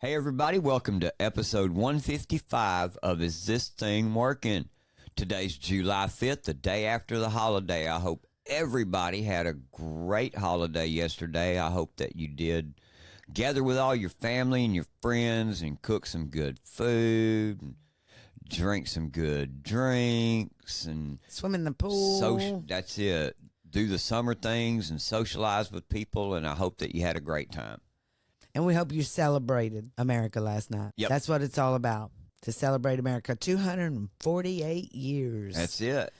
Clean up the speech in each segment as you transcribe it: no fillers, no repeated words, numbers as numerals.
Hey everybody, welcome to episode 155 of Is This Thing Working? Today's July 5th, the day after the holiday. I hope everybody had a great holiday yesterday. I hope that you did gather with all your family and your friends and cook some good food and drink some good drinks and swim in the pool. That's it. Do the summer things and socialize with people, and I hope that you had a great time. And we hope you celebrated America last night. Yep. That's what it's all about, to celebrate America. 248 years. That's it.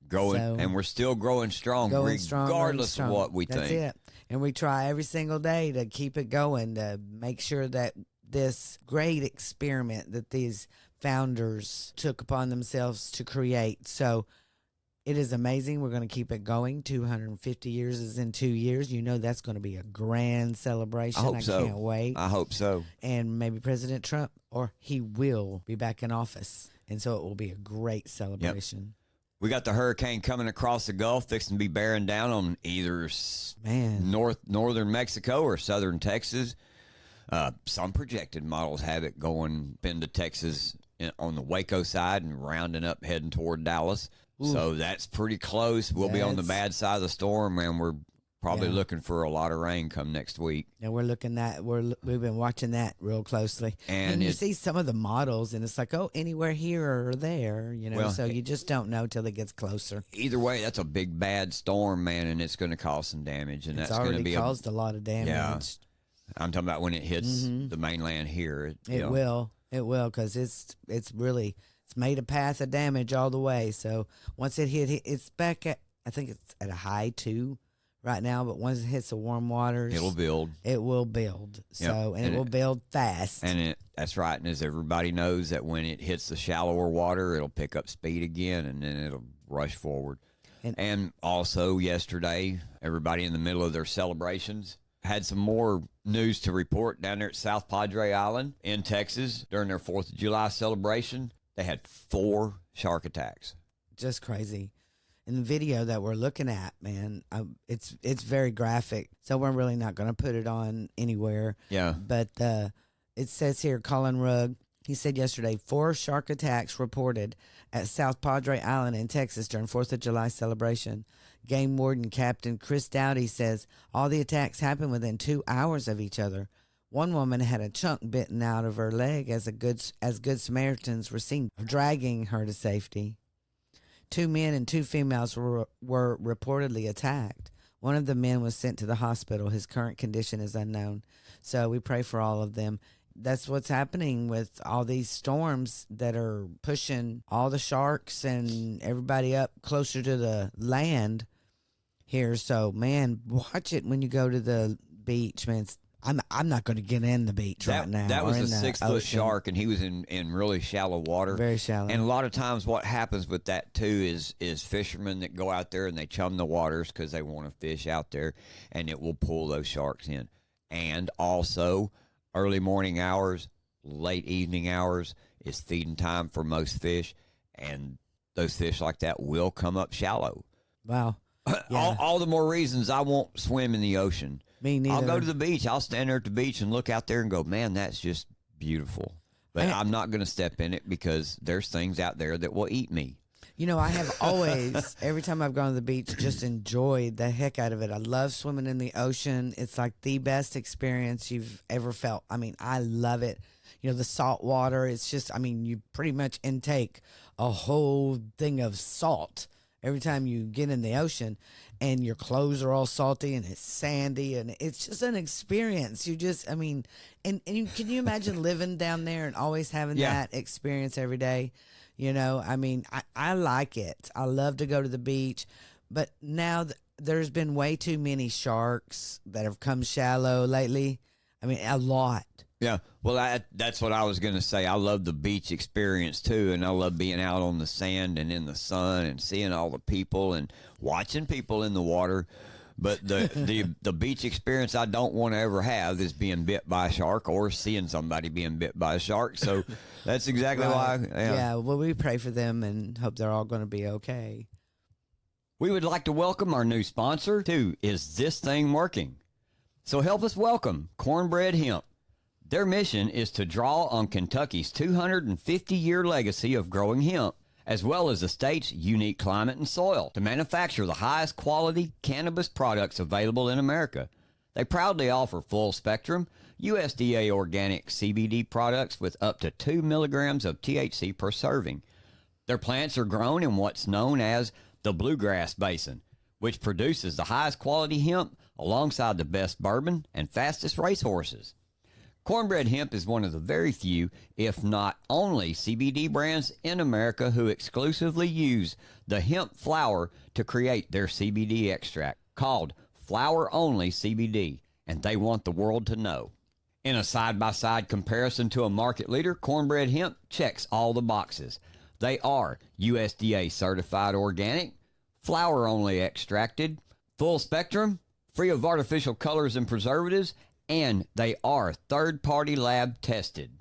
And we're still growing strong, regardless of what we think. That's it. And we try every single day to keep it going, to make sure that this great experiment that these founders took upon themselves to create. So it is amazing. We're going to keep it going. 250 years is in 2 years. You know that's going to be a grand celebration. I hope so. Can't wait. I hope so. And maybe President Trump, or he will be back in office. And so it will be a great celebration. Yep. We got the hurricane coming across the Gulf, fixing to be bearing down on either northern Mexico or southern Texas. Some projected models have it going into Texas on the Waco side and rounding up, heading toward Dallas. Ooh. So that's pretty close. We'll be on the bad side of the storm, and we're probably looking for a lot of rain come next week. And we've been watching that real closely. And you see some of the models, and it's like, oh, anywhere here or there, you know. Well, so you just don't know till it gets closer. Either way, that's a big bad storm, man, and it's going to cause some damage. And it's that's going to be caused a lot of damage. Yeah, I'm talking about when it hits the mainland here. It will, because it's made a path of damage all the way. So once it hit, it's back at, I think it's at a high 2 right now, but once it hits the warm waters, it'll build. It will build. So, and it will build fast. And that's right. And as everybody knows, that when it hits the shallower water, it'll pick up speed again, and then it'll rush forward. And also yesterday, everybody in the middle of their celebrations had some more news to report down there at South Padre Island in Texas during their 4th of July celebration. They had 4 shark attacks. Just crazy. In the video that we're looking at, man, it's very graphic. So we're really not going to put it on anywhere. Yeah. But it says here, Colin Rugg, he said yesterday, 4 shark attacks reported at South Padre Island in Texas during 4th of July celebration. Game Warden Captain Chris Dowdy says all the attacks happened within 2 hours of each other. One woman had a chunk bitten out of her leg as Good Samaritans were seen dragging her to safety. 2 men and 2 females were reportedly attacked. One of the men was sent to the hospital. His current condition is unknown. So we pray for all of them. That's what's happening with all these storms that are pushing all the sharks and everybody up closer to the land here. So, man, watch it when you go to the beach, man. I'm not going to get in the beach right now. That was a 6-foot shark, and he was in really shallow water. Very shallow. And a lot of times what happens with that, too, is fishermen that go out there and they chum the waters because they want to fish out there, and it will pull those sharks in. And also, early morning hours, late evening hours is feeding time for most fish, and those fish like that will come up shallow. Wow. Yeah. All the more reasons I won't swim in the ocean. Me neither. I'll go to the beach. I'll stand there at the beach and look out there and go, man, that's just beautiful. But I'm not going to step in it because there's things out there that will eat me. You know, I have always, every time I've gone to the beach, just enjoyed the heck out of it. I love swimming in the ocean. It's like the best experience you've ever felt. I mean, I love it. You know, the salt water, it's just, I mean, you pretty much intake a whole thing of salt every time you get in the ocean, and your clothes are all salty and it's sandy, and it's just an experience. You just, I mean, and can you imagine living down there and always having that experience every day? You know, I mean, I like it. I love to go to the beach, but now there's been way too many sharks that have come shallow lately. I mean, a lot. Yeah, well, that's what I was going to say. I love the beach experience, too, and I love being out on the sand and in the sun and seeing all the people and watching people in the water. But the beach experience I don't want to ever have is being bit by a shark or seeing somebody being bit by a shark. So that's exactly why. Yeah, well, we pray for them and hope they're all going to be okay. We would like to welcome our new sponsor to Is This Thing Working? So help us welcome Cornbread Hemp. Their mission is to draw on Kentucky's 250-year legacy of growing hemp, as well as the state's unique climate and soil, to manufacture the highest quality cannabis products available in America. They proudly offer full-spectrum, USDA organic CBD products with up to 2 milligrams of THC per serving. Their plants are grown in what's known as the Bluegrass Basin, which produces the highest quality hemp alongside the best bourbon and fastest racehorses. Cornbread Hemp is one of the very few, if not only, CBD brands in America who exclusively use the hemp flower to create their CBD extract, called Flower Only CBD, and they want the world to know. In a side-by-side comparison to a market leader, Cornbread Hemp checks all the boxes. They are USDA certified organic, flower only extracted, full spectrum, free of artificial colors and preservatives, and they are third-party lab tested.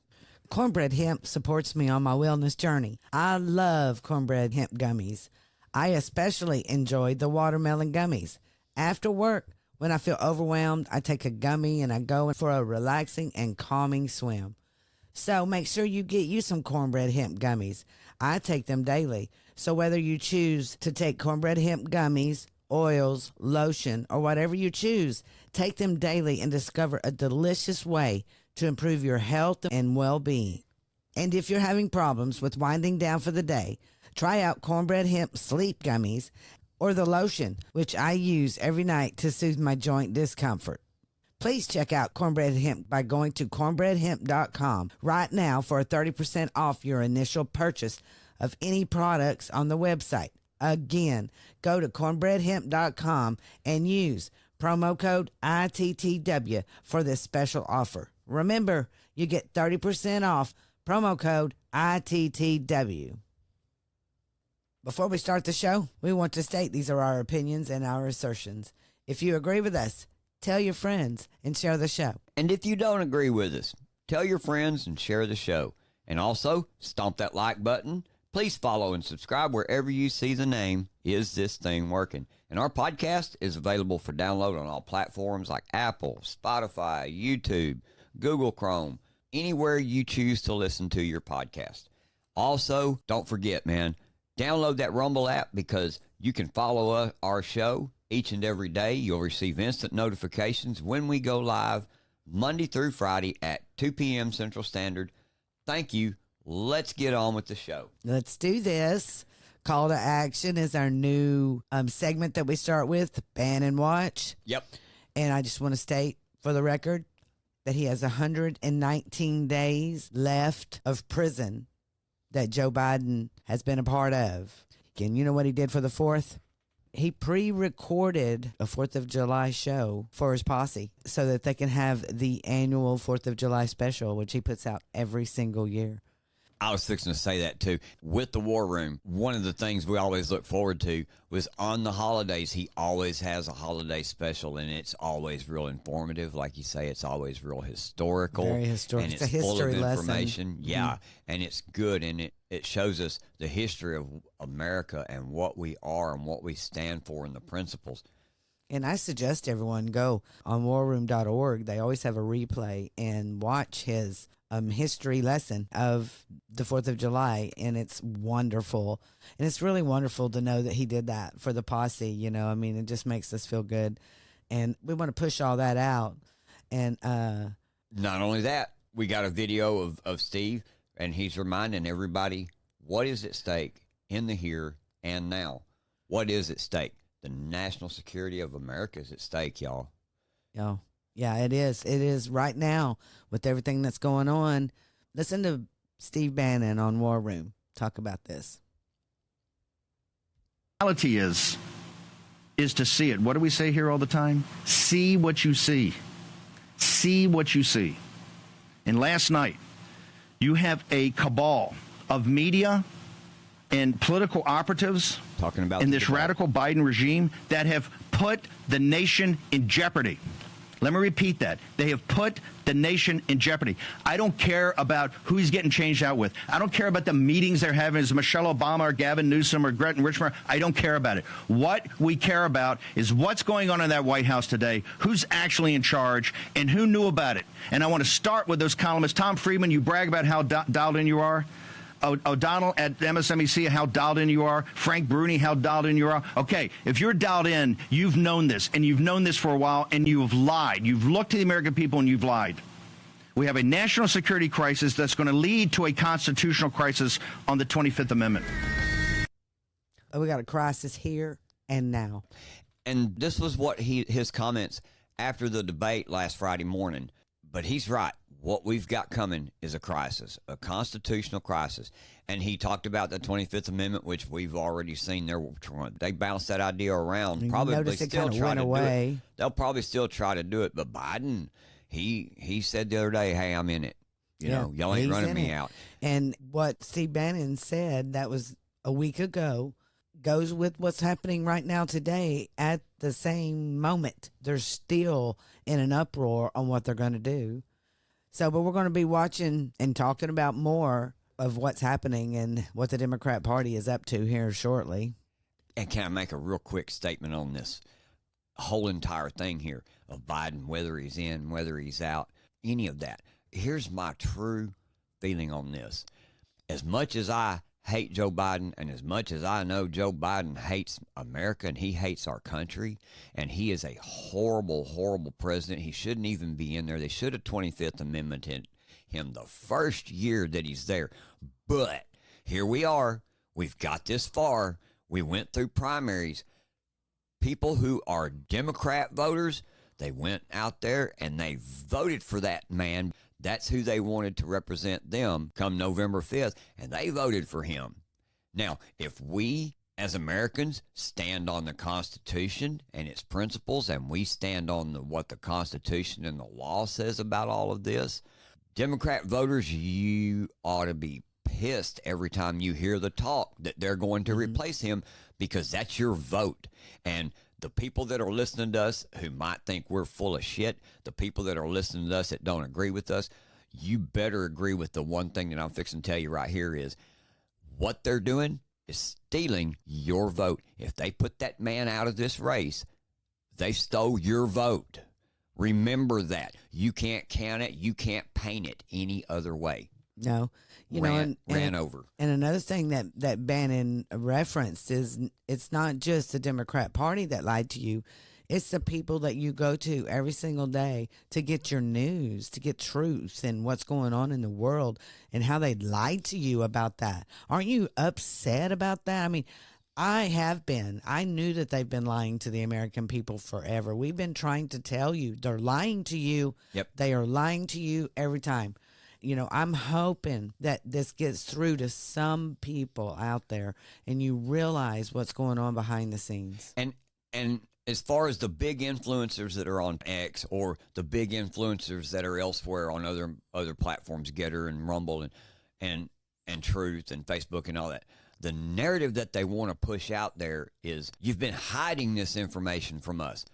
Cornbread Hemp supports me on my wellness journey. I love Cornbread Hemp gummies. I especially enjoy the watermelon gummies. After work, when I feel overwhelmed, I take a gummy and I go for a relaxing and calming swim. So make sure you get you some Cornbread Hemp gummies. I take them daily. So whether you choose to take Cornbread Hemp gummies, oils, lotion, or whatever you choose, take them daily and discover a delicious way to improve your health and well-being. And if you're having problems with winding down for the day, try out Cornbread Hemp Sleep Gummies or the lotion, which I use every night to soothe my joint discomfort. Please check out Cornbread Hemp by going to cornbreadhemp.com right now for a 30% off your initial purchase of any products on the website. Again, go to cornbreadhemp.com and use promo code ITTW for this special offer. Remember, you get 30% off, promo code ITTW. Before we start the show, we want to state these are our opinions and our assertions. If you agree with us, tell your friends and share the show. And if you don't agree with us, tell your friends and share the show. And also, stomp that like button. Please follow and subscribe wherever you see the name Is This Thing Working? And our podcast is available for download on all platforms like Apple, Spotify, YouTube, Google Chrome, anywhere you choose to listen to your podcast. Also, don't forget, man, download that Rumble app because you can follow our show each and every day. You'll receive instant notifications when we go live Monday through Friday at 2 p.m. Central Standard. Thank you. Let's get on with the show. Let's do this. Call to action is our new segment that we start with, Ban and Watch. Yep. And I just want to state for the record that he has 119 days left of prison that Joe Biden has been a part of. And you know what he did for the 4th? He pre-recorded a 4th of July show for his posse so that they can have the annual 4th of July special, which he puts out every single year. I was fixing to say that, too. With the War Room, one of the things we always look forward to was on the holidays, he always has a holiday special, and it's always real informative. Like you say, it's always real historical. Very historical. And it's a full of history information. lesson. Yeah, Mm-hmm. and it's good, and it shows us the history of America and what we are and what we stand for and the principles. And I suggest everyone go on warroom.org. They always have a replay and watch his history lesson of the 4th of July, and it's wonderful. And it's really wonderful to know that he did that for the posse, you know. I mean, it just makes us feel good. And we want to push all that out. And not only that, we got a video of Steve, and he's reminding everybody what is at stake in the here and now. What is at stake? The national security of America is at stake, y'all. Yeah, it is. It is right now with everything that's going on. Listen to Steve Bannon on War Room talk about this. Reality is to see it. What do we say here all the time? See what you see. See what you see. And last night, you have a cabal of media and political operatives talking about in this radical Biden regime that have put the nation in jeopardy. Let me repeat that. They have put the nation in jeopardy. I don't care about who he's getting changed out with. I don't care about the meetings they're having. Is it Michelle Obama or Gavin Newsom or Gretchen Whitmer? I don't care about it. What we care about is what's going on in that White House today, who's actually in charge, and who knew about it. And I want to start with those columnists. Tom Friedman, you brag about how dialed in you are. O'Donnell at MSNBC, how dialed in you are. Frank Bruni, how dialed in you are. Okay, if you're dialed in, you've known this, and you've known this for a while, and you've lied. You've looked to the American people, and you've lied. We have a national security crisis that's going to lead to a constitutional crisis on the 25th Amendment. We got a crisis here and now. And this was what his comments after the debate last Friday morning. But he's right. What we've got coming is a crisis, a constitutional crisis. And he talked about the 25th Amendment, which we've already seen. They bounced that idea around. Probably still try to do it. They'll probably still try to do it. But Biden, he said the other day, hey, I'm in it. You know, y'all ain't running me out. And what Steve Bannon said, that was a week ago, goes with what's happening right now today at the same moment. They're still in an uproar on what they're going to do. So, but we're going to be watching and talking about more of what's happening and what the Democrat Party is up to here shortly. And can I make a real quick statement on this whole entire thing here of Biden, whether he's in, whether he's out, any of that? Here's my true feeling on this. As much as I hate Joe Biden, and as much as I know Joe Biden hates America and he hates our country, and he is a horrible, horrible president. He shouldn't even be in there. They should have 25th Amendment him the first year that he's there. But here we are. We've got this far. We went through primaries. People who are Democrat voters, they went out there and they voted for that man. That's who they wanted to represent them come November 5th, and they voted for him. Now, if we as Americans stand on the Constitution and its principles, and we stand on what the Constitution and the law says about all of this, Democrat voters, you ought to be pissed every time you hear the talk that they're going to replace him, because that's your vote. And the people that are listening to us who might think we're full of shit, the people that are listening to us that don't agree with us, you better agree with the one thing that I'm fixing to tell you right here is what they're doing is stealing your vote. If they put that man out of this race, they stole your vote. Remember that. You can't count it. You can't paint it any other way. No. Ran over. And another thing that Bannon referenced is it's not just the Democrat Party that lied to you. It's the people that you go to every single day to get your news, to get truth and what's going on in the world and how they lied to you about that. Aren't you upset about that? I mean, I have been. I knew that they've been lying to the American people forever. We've been trying to tell you. They're lying to you. Yep. They are lying to you every time. You know, I'm hoping that this gets through to some people out there and you realize what's going on behind the scenes. And as far as the big influencers that are on X or the big influencers that are elsewhere on other platforms, Getter and Rumble and Truth and Facebook and all that, the narrative that they want to push out there is you've been hiding this information from us.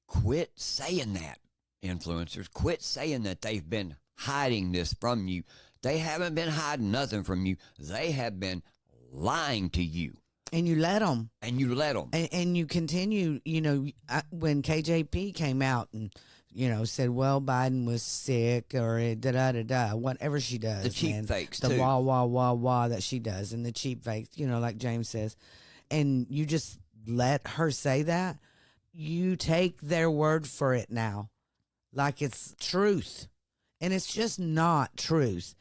Quit saying that, influencers. Quit saying that they've been hiding this from you. They haven't been hiding nothing from you. They have been lying to you. And you let them. And you let them. And you continue, you know, when KJP came out and, you know, said, well, Biden was sick or da-da-da-da, whatever she does. The cheap fakes, the too. wah, wah, wah, wah that she does and the cheap fakes, you know, like James says. And you just let her say that. You take their word for it now like it's truth. And it's just not truth.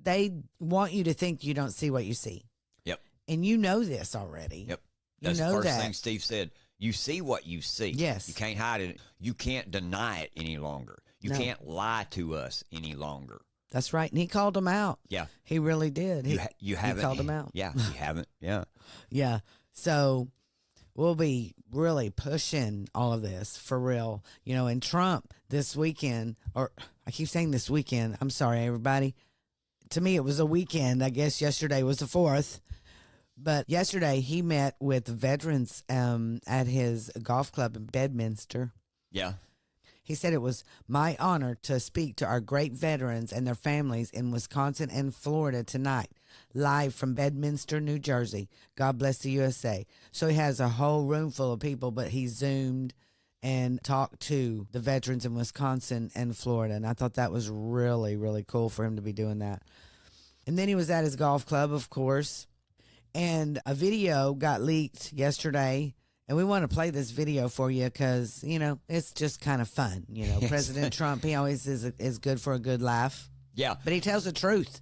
They want you to think you don't see what you see. Yep. And you know this already. Yep. You That's know the first that. thing Steve said. You see what you see. Yes. You can't hide it. You can't deny it any longer. You can't lie to us any longer. That's right. And he called them out. Yeah. He really did. You haven't. He called them out. Yeah, you haven't. Yeah. Yeah. So we'll be really pushing all of this for real. You know, and Trump this weekend, or I keep saying this weekend. I'm sorry, everybody. To me, it was a weekend. I guess yesterday was the 4th. But yesterday he met with veterans at his golf club in Bedminster. Yeah. He said it was my honor to speak to our great veterans and their families in Wisconsin and Florida tonight, live from Bedminster, New Jersey. God bless the USA. So he has a whole room full of people, but he Zoomed and talked to the veterans in Wisconsin and Florida. And I thought that was really, really cool for him to be doing that. And then he was at his golf club, of course. And a video got leaked yesterday. And we want to play this video for you because, you know, it's just kind of fun. You know, President Trump, he always is good for a good laugh. Yeah. But he tells the truth.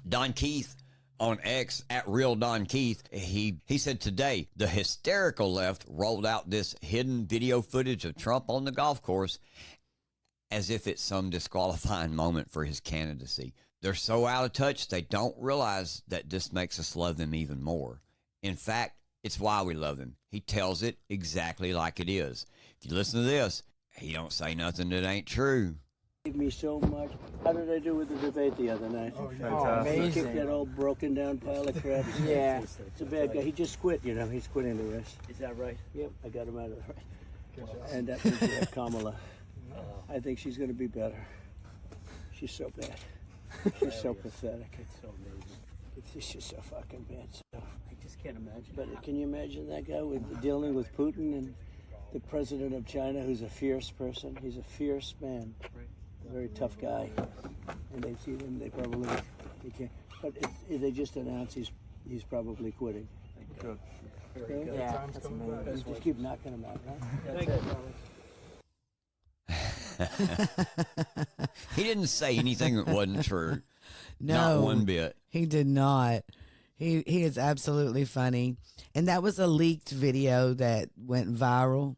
Don Keith on X, at Real Don Keith, he said today the hysterical left rolled out this hidden video footage of Trump on the golf course as if it's some disqualifying moment for his candidacy. They're so out of touch, they don't realize that this makes us love them even more. In fact, it's why we love him. He tells it exactly like it is. If you listen to this, he don't say nothing that ain't true. Gave me so much. How did I do with the debate the other night? Oh, amazing. He kicked that old broken down pile of crap. Yeah. It's a bad guy. He just quit, you know. He's quitting the race. Is that right? Yep, I got him out of the race. And that means we have Kamala. I think she's going to be better. She's so bad. She's so pathetic. It's so amazing. It's just so fucking bad. So, I just can't imagine. but can you imagine that guy dealing with Putin and the president of China, who's a fierce person? He's a fierce man. A very tough guy. And they see him, they can't. But they just announced he's probably quitting. Good. Okay? Yeah, that's amazing. Just keep knocking him out, right? He didn't say anything that wasn't true. No, Not one bit. He did not. He is absolutely funny. And that was a leaked video that went viral.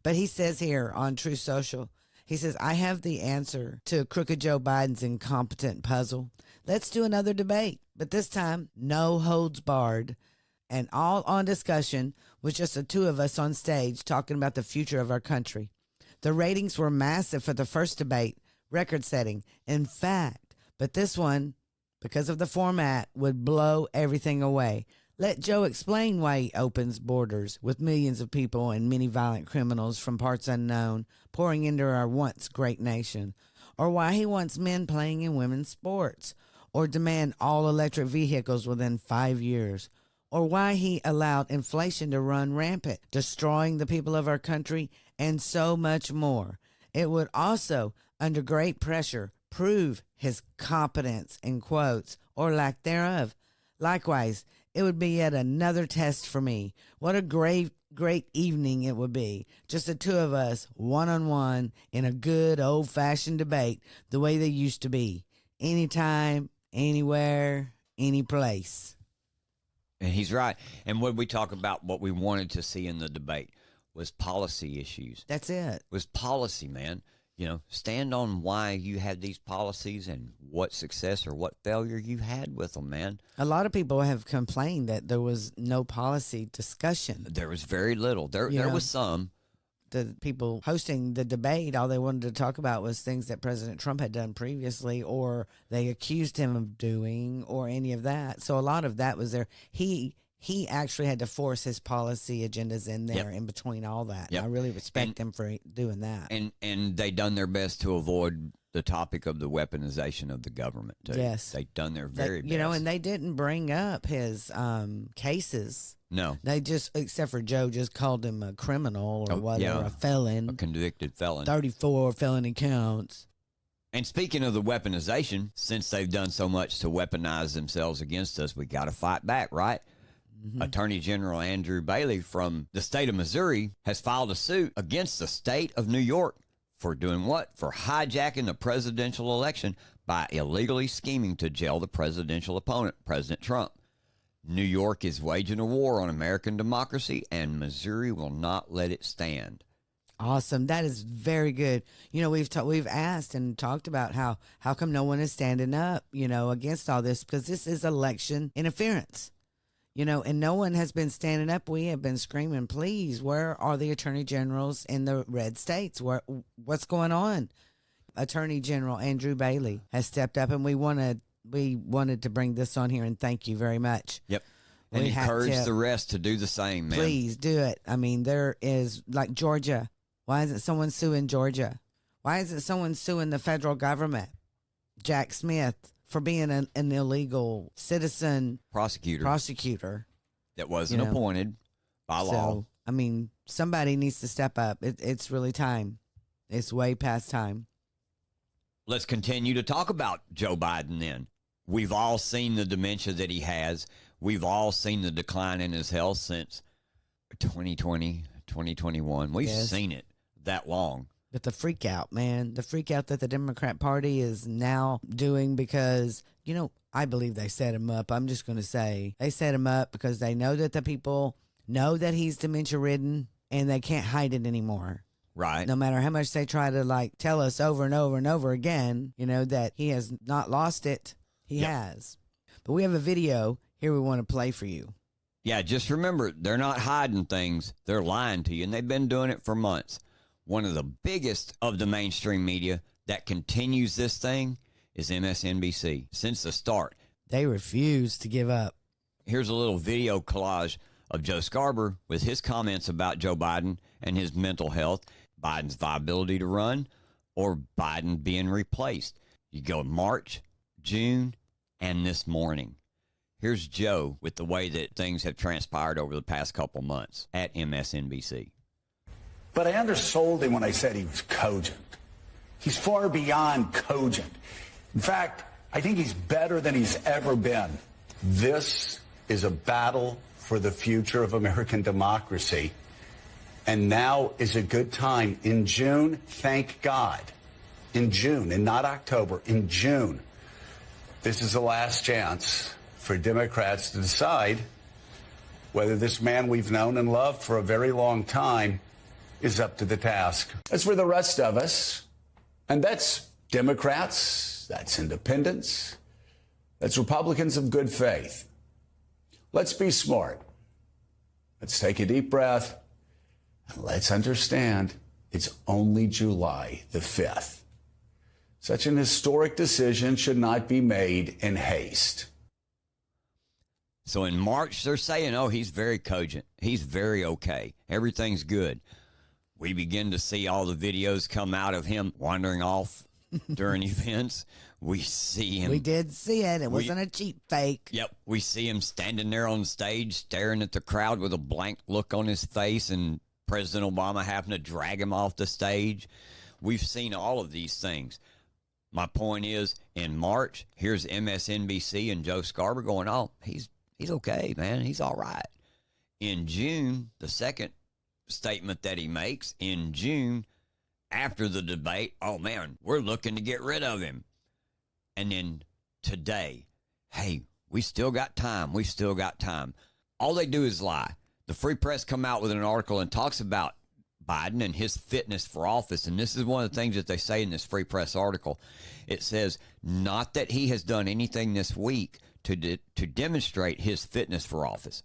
But he says here on True Social, he says, I have the answer to crooked Joe Biden's incompetent puzzle. Let's do another debate, but this time, no holds barred. And all on discussion with just the two of us on stage talking about the future of our country. The ratings were massive for the first debate, record-setting. In fact, but this one, because of the format, would blow everything away. Let Joe explain why he opens borders with millions of people and many violent criminals from parts unknown pouring into our once great nation, or why he wants men playing in women's sports, or demand all electric vehicles within 5 years, or why he allowed inflation to run rampant, destroying the people of our country, and so much more. It would also, under great pressure, prove his competence, in quotes, or lack thereof. Likewise, it would be yet another test for me. What a great evening it would be. Just the two of us, one-on-one, in a good old-fashioned debate, the way they used to be. Anytime, anywhere, any place. And he's right. And when we talk about what we wanted to see in the debate was policy issues. That's it. Was policy, man. You know, stand on why you had these policies and what success or what failure you had with them, man. A lot of people have complained that there was no policy discussion. There was very little. There was some. The people hosting the debate, all they wanted to talk about was things that President Trump had done previously, or they accused him of doing, or any of that. So a lot of that was there. He actually had to force his policy agendas in there in between all that. Yep. I really respect him for doing that. And they done their best to avoid the topic of the weaponization of the government, too. Yes. They done their very best. You know, and they didn't bring up his cases. No. They just, except for Joe, just called him a criminal or whatever, a felon. A convicted felon. 34 felony counts. And speaking of the weaponization, since they've done so much to weaponize themselves against us, we got to fight back, right? Mm-hmm. Attorney General Andrew Bailey from the state of Missouri has filed a suit against the state of New York for doing what? For hijacking the presidential election by illegally scheming to jail the presidential opponent, President Trump. New York is waging a war on American democracy, and Missouri will not let it stand. Awesome. That is very good. You know, we've asked and talked about how come no one is standing up, you know, against all this, because this is election interference. You know, and no one has been standing up. We have been screaming, please, where are the attorney generals in the red states? What's going on? Attorney General Andrew Bailey has stepped up, and we wanted to bring this on here and thank you very much. Yep. And encourage the rest to do the same, man. Please do it. I mean, there is, like Georgia. Why isn't someone suing Georgia? Why isn't someone suing the federal government, Jack Smith, for being an illegal citizen prosecutor that wasn't appointed by law? So, I mean, somebody needs to step up. It's really time. It's way past time. Let's continue to talk about Joe Biden then. We've all seen the dementia that he has. We've all seen the decline in his health since 2020, 2021. We've seen it that long. But the freak out, man, the freak out that the Democrat Party is now doing because, I believe they set him up. I'm just going to say they set him up because they know that the people know that he's dementia ridden and they can't hide it anymore. Right. No matter how much they try to tell us over and over and over again, that he has not lost it. He has. But we have a video here we want to play for you. Yeah, just remember, they're not hiding things. They're lying to you, and they've been doing it for months. One of the biggest of the mainstream media that continues this thing is MSNBC since the start. They refuse to give up. Here's a little video collage of Joe Scarborough with his comments about Joe Biden and his mental health, Biden's viability to run, or Biden being replaced. You go March, June, and this morning. Here's Joe with the way that things have transpired over the past couple months at MSNBC. But I undersold him when I said he was cogent. He's far beyond cogent. In fact, I think he's better than he's ever been. This is a battle for the future of American democracy. And now is a good time. In June, thank God. In June, and not October, in June, this is the last chance for Democrats to decide whether this man we've known and loved for a very long time is up to the task. As for the rest of us, and that's Democrats, that's independents, that's Republicans of good faith. Let's be smart. Let's take a deep breath, and let's understand it's only July the 5th. Such an historic decision should not be made in haste. So in March, they're saying, he's very cogent. He's very okay. Everything's good. We begin to see all the videos come out of him wandering off during events. We see him. We did see it. It wasn't a cheap fake. Yep. We see him standing there on stage staring at the crowd with a blank look on his face and President Obama having to drag him off the stage. We've seen all of these things. My point is, in March, here's MSNBC and Joe Scarborough going, he's okay, man. He's all right. In June, the second statement that he makes in June after the debate, man, we're looking to get rid of him. And then today, hey, we still got time. We still got time. All they do is lie. The Free Press come out with an article and talks about Biden and his fitness for office. And this is one of the things that they say in this Free Press article. It says, not that he has done anything this week to demonstrate his fitness for office.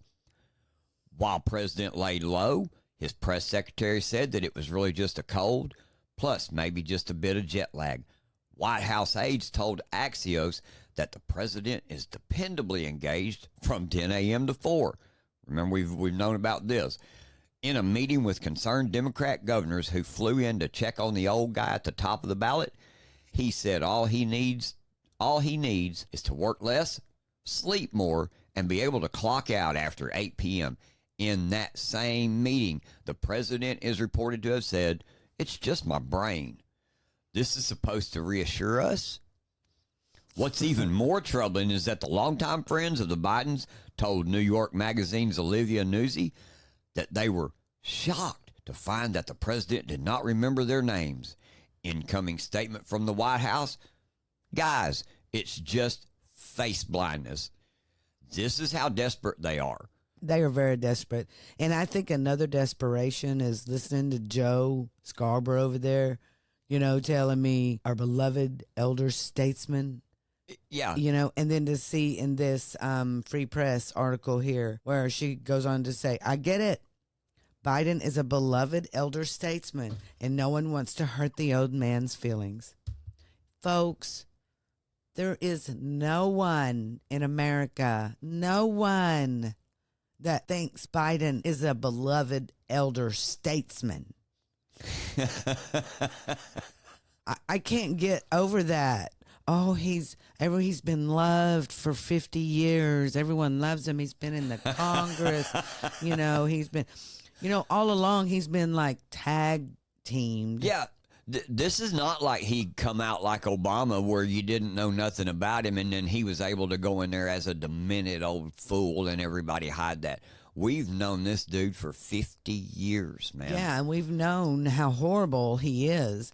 While President laid low, his press secretary said that it was really just a cold, plus maybe just a bit of jet lag. White House aides told Axios that the president is dependably engaged from 10 a.m. to 4. Remember, we've known about this. In a meeting with concerned Democrat governors who flew in to check on the old guy at the top of the ballot, he said all he needs is to work less, sleep more, and be able to clock out after 8 p.m. In that same meeting, the president is reported to have said, "It's just my brain." This is supposed to reassure us. What's even more troubling is that the longtime friends of the Bidens told New York Magazine's Olivia Nuzzi that they were shocked to find that the president did not remember their names. Incoming statement from the White House: guys, it's just face blindness. This is how desperate they are. They are very desperate. And I think another desperation is listening to Joe Scarborough over there, telling me our beloved elder statesman. Yeah. And then to see in this Free Press article here where she goes on to say, I get it. Biden is a beloved elder statesman and no one wants to hurt the old man's feelings. Folks, there is no one in America, no one that thinks Biden is a beloved elder statesman. I can't get over that. Oh, he's been loved for 50 years. Everyone loves him. He's been in the Congress. He's been, all along he's been like tag teamed. Yeah. This is not like he come out like Obama where you didn't know nothing about him and then he was able to go in there as a demented old fool and everybody hide that. We've known this dude for 50 years, man. Yeah, and we've known how horrible he is.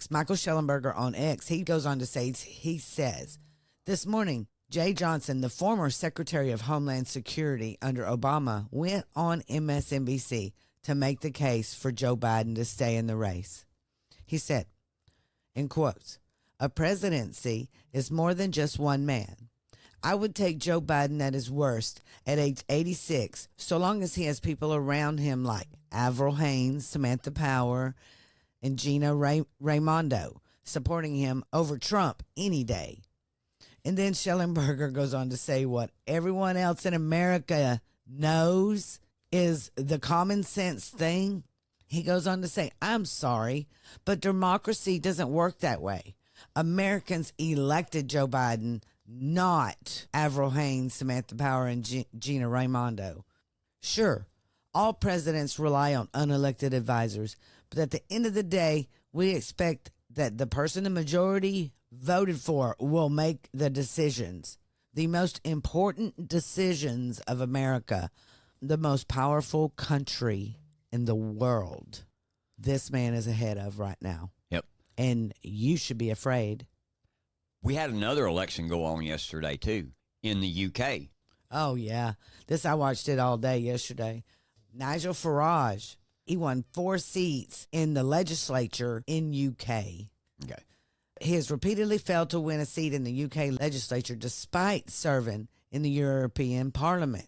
Michael Schellenberger on X, he goes on to say, he says, this morning, Jay Johnson, the former Secretary of Homeland Security under Obama, went on MSNBC to make the case for Joe Biden to stay in the race. He said, in quotes, a presidency is more than just one man. I would take Joe Biden at his worst at age 86, so long as he has people around him like Avril Haines, Samantha Power, and Gina Raimondo supporting him over Trump any day. And then Schellenberger goes on to say what everyone else in America knows is the common sense thing. He goes on to say, I'm sorry, but democracy doesn't work that way. Americans elected Joe Biden, not Avril Haines, Samantha Power, and Gina Raimondo. Sure, all presidents rely on unelected advisors, but at the end of the day, we expect that the person the majority voted for will make the decisions. The most important decisions of America, the most powerful country in the world. This man is ahead of right now. Yep. And you should be afraid. We had another election go on yesterday, too, in the UK. Oh, yeah. I watched it all day yesterday. Nigel Farage, he won 4 seats in the legislature in UK. Okay. He has repeatedly failed to win a seat in the UK legislature despite serving in the European Parliament.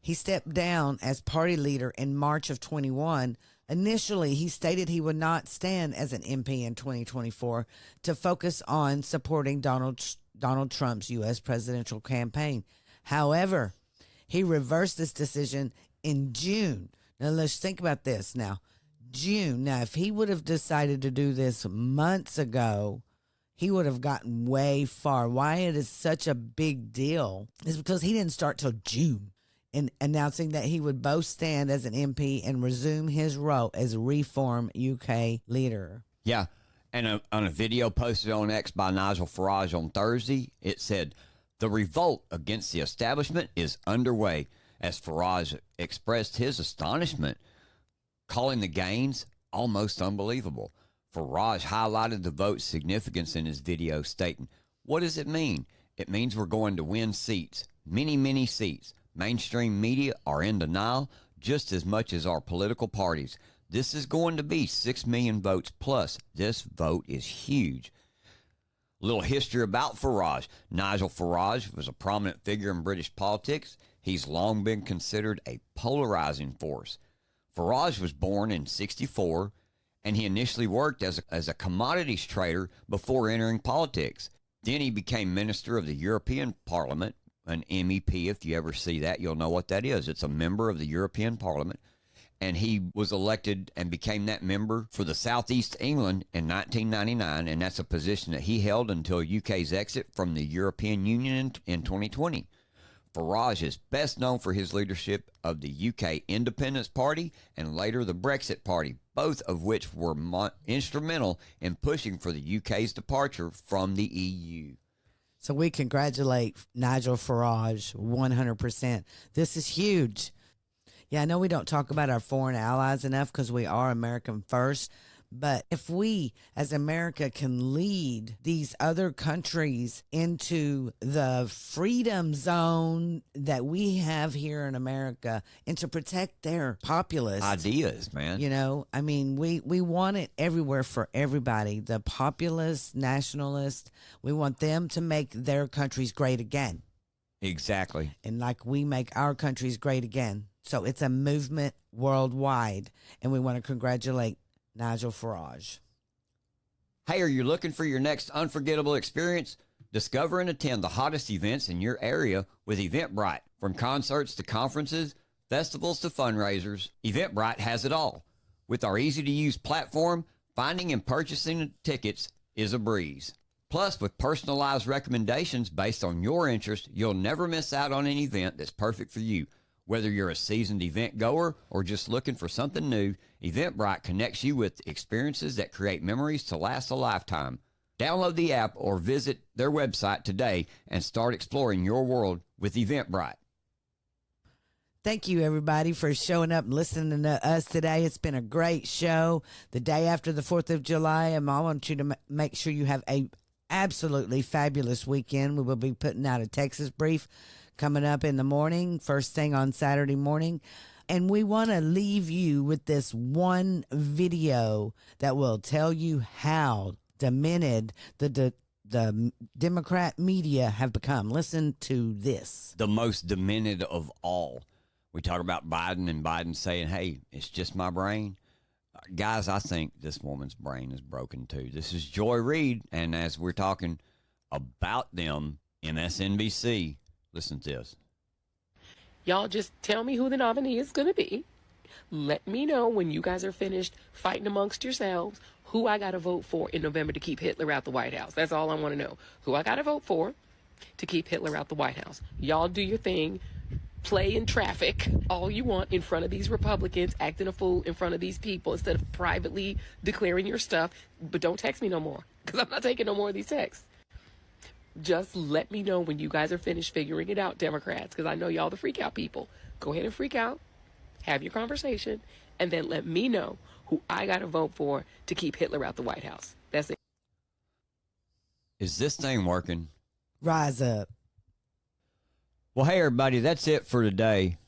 He stepped down as party leader in March of 21. Initially, he stated he would not stand as an MP in 2024 to focus on supporting Donald Trump's U.S. presidential campaign. However, he reversed this decision in June. Now, let's think about this now. June. Now, if he would have decided to do this months ago, he would have gotten way far. Why it is such a big deal is because he didn't start till June in announcing that he would both stand as an MP and resume his role as Reform UK leader. Yeah. And on a video posted on X by Nigel Farage on Thursday, it said, the revolt against the establishment is underway, as Farage expressed his astonishment, calling the gains almost unbelievable. Farage highlighted the vote's significance in his video, stating, what does it mean? It means we're going to win seats, many, many seats. Mainstream media are in denial just as much as our political parties. This is going to be 6 million votes plus. This vote is huge. A little history about Farage. Nigel Farage was a prominent figure in British politics. He's long been considered a polarizing force. Farage was born in 1964, and he initially worked as a commodities trader before entering politics. Then he became Minister of the European Parliament, an MEP. If you ever see that, you'll know what that is. It's a member of the European Parliament. And he was elected and became that member for the Southeast England in 1999, and that's a position that he held until UK's exit from the European Union in 2020. Farage is best known for his leadership of the UK Independence Party and later the Brexit Party, both of which were instrumental in pushing for the UK's departure from the EU. So we congratulate Nigel Farage 100%. This is huge. Yeah, I know we don't talk about our foreign allies enough because we are American first. But if we, as America, can lead these other countries into the freedom zone that we have here in America and to protect their populace Ideas, man. You know, I mean, we want it everywhere for everybody. The populist, nationalists, we want them to make their countries great again. Exactly. And like we make our countries great again. So it's a movement worldwide. And we want to congratulate Nigel Farage. Hey, are you looking for your next unforgettable experience? Discover and attend the hottest events in your area with Eventbrite. From concerts to conferences, festivals to fundraisers, Eventbrite has it all. With our easy-to-use platform, finding and purchasing tickets is a breeze. Plus, with personalized recommendations based on your interest, you'll never miss out on an event that's perfect for you. Whether you're a seasoned event goer or just looking for something new, Eventbrite connects you with experiences that create memories to last a lifetime. Download the app or visit their website today and start exploring your world with Eventbrite. Thank you, everybody, for showing up and listening to us today. It's been a great show. The day after the 4th of July, and I want you to make sure you have a absolutely fabulous weekend. We will be putting out a Texas brief coming up in the morning, first thing on Saturday morning. And we want to leave you with this one video that will tell you how demented the Democrat media have become. Listen to this. The most demented of all. We talk about Biden and Biden saying, hey, it's just my brain. Guys, I think this woman's brain is broken too. This is Joy Reid, and as we're talking about them, MSNBC, listen to this. Y'all just tell me who the nominee is going to be. Let me know when you guys are finished fighting amongst yourselves who I got to vote for in November to keep Hitler out the White House. That's all I want to know. Who I got to vote for to keep Hitler out the White House. Y'all do your thing. Play in traffic all you want in front of these Republicans, acting a fool in front of these people instead of privately declaring your stuff. But don't text me no more, because I'm not taking no more of these texts. Just let me know when you guys are finished figuring it out, Democrats, because I know y'all the freak out people. Go ahead and freak out, have your conversation, and then let me know who I got to vote for to keep Hitler out the White House. That's it. Is this thing working? Rise up. Well, hey, everybody, that's it for today.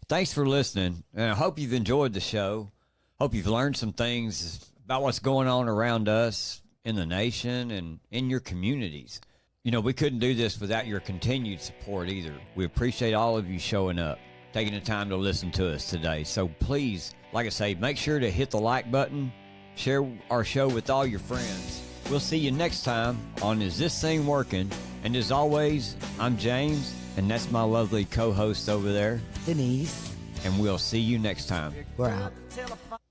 Thanks for listening, and I hope you've enjoyed the show. Hope you've learned some things about what's going on around us in the nation and in your communities. You know, we couldn't do this without your continued support either. We appreciate all of you showing up, taking the time to listen to us today. So please, like I say, make sure to hit the like button, share our show with all your friends. We'll see you next time on Is This Thing Working? And as always, I'm James, and that's my lovely co-host over there, Denise. and we'll see you next time. We're out.